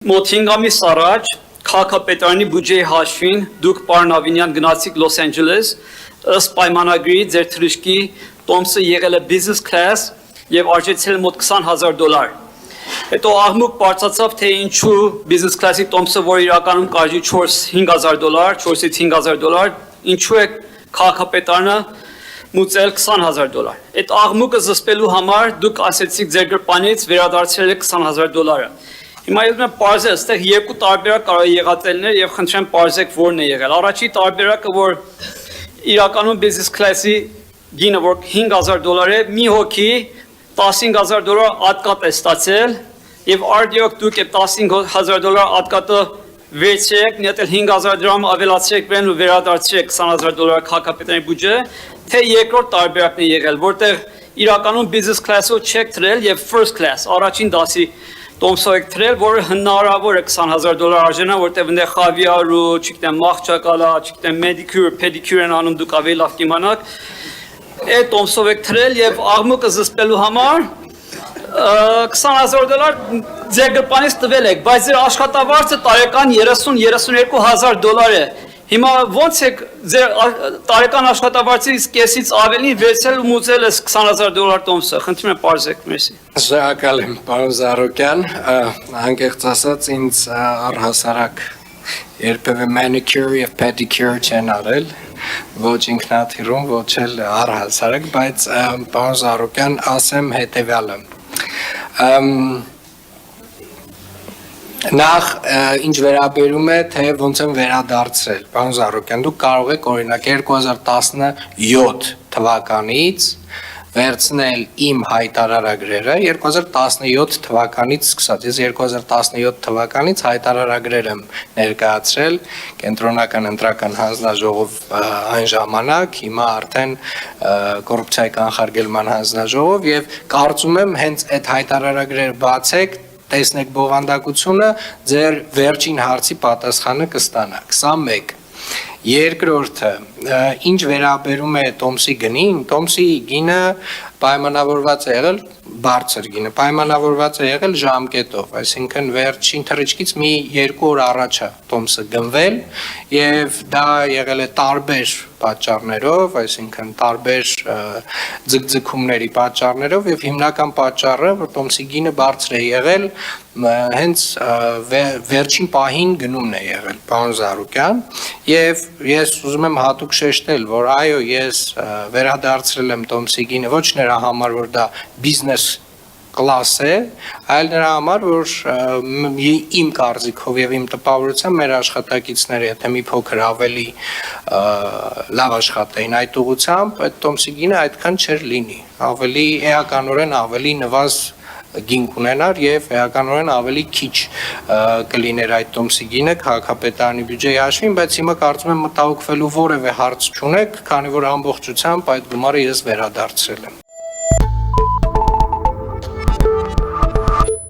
Մոտ 5 ամիս առաջ քաղաքապետարանի բյուջեի հաշվին դուք պարոն Ավինյան գնացիք Լոս Անջելես, ըստ պայմանագրի ձեր թռիչքի տոմսը եղել է business class եւ արժեցել մոտ $20,000։ Հետո աղմուկ բարձրացավ, թե ինչու business class-ի տոմսը, որ իրականում կարժի $4,000, $4-ից $5,000, ինչու է քաղաքապետարանը մուծել $20,000։ Այդ աղմուկը զսպելու համար դուք ասեցիք ձեր գրպանից վերադարձրել եք $20,000։ Հիմա ես մեն պարզել, ստեղ երկու տարբերակ կարող է եղածելներ եւ խնդրեմ պարզեք որն է եղել։ Առաջի տարբերակը, որ իրականում business class-ի գինը, որ $5,000 է, մի հոգի $15,000 ատկատ է ստացել եւ արդյոք դուք այդ $15,000 ատկատը վերցրեք, նետել $5,000 ավելացրեք վեն ու վերադարձրեք $20,000 քաղաքապետարանի բյուջե, թե երկրորդ տարբերակն է եղել, որտեղ իրականում business class-ով չեք թրել եւ first class, առաջին դասի տոմսով եք թրել, որը հնարավոր է $20,000 արժենա, որտեղ այնտեղ խավիար ու, չգիտեմ, մաղճակալա, չգիտեմ, pedicure, pedicure են անում, դուք ավելի լավ կիմանաք, այդ տոմսով եք թրել եւ աղմուկը զսպելու համար $20,000 ձեր գրպանից տվել եք, բայց ձեր աշխատավարձը տարեկան $30,000-32,000 է։ Հիմա ոնց եք ձեր տարեկան աշխատավարձից կեսից ավելի վերցել ու մուծել այս $20,000 տոմսը, խնդրում եմ պարզեք, մերսի։ Շնորհակալ եմ, պարոն Զարուկյան, անկեղծ ասած ինձ առհասարակ երբևէ manicure եւ pedicure չեն արել, ոչ ինքնաթիռում, ոչ էլ առհասարակ, բայց պարոն Զարուկյան, ասեմ հետեւյալը։ Նախ ինչ վերաբերում է, թե ոնց եմ վերադարձրել, պարոն Զարուկյան, դուք կարող եք օրինակ 2017 թվականից վերցնել իմ հայտարարագրերը 2017 թվականից սկսած, ես 2017 թվականից հայտարարագրեր եմ ներկայացրել կենտրոնական ընտրական հանձնաժողով այն ժամանակ, հիմա արդեն կոռուպցիայի կանխարգելման հանձնաժողով եւ կարծում եմ հենց այդ հայտարարագրերը բացեք տեսնեք բովանդակությունը, ձեր վերջին հարցի պատասխանը կստանաք, սա մեկ։ Երկրորդը, ինչ վերաբերում է տոմսի գնին, տոմսի գինը պայմանավորված է եղել, բարձր գինը, պայմանավորված է եղել ժամկետով, այսինքն վերջին թռիչքից մի 2 օր առաջ է տոմսը գնվել եւ դա եղել է տարբեր պատճառներով, այսինքն տարբեր ձգձգումների պատճառներով եւ հիմնական պատճառը, որ տոմսի գինը բարձր է եղել, հենց վերջին պահին գնումն է եղել, պարոն Զարուկյան, եւ ես ուզում եմ հատուկ շեշտել, որ այո, ես վերադարձրել եմ տոմսի գինը ոչ նրա համար, որ դա բիզնես կլաս է, այլ նրա համար, որ իմ կարծիքով եւ իմ տպավորությամբ մեր աշխատակիցները, եթե մի փոքր ավելի լավ աշխատեին այդ ուղղությամբ, այդ տոմսի գինը այդքան չէր լինի, ավելի էականորեն ավելի նվազ գին կունենար եւ էականորեն ավելի քիչ կլիներ այդ տոմսի գինը քաղաքապետարանի բյուջեի հաշվին, բայց հիմա կարծում եմ մտահոգվելու որևէ հարց չունեք, քանի որ ամբողջությամբ այդ գումարը ես վերադարձրել եմ։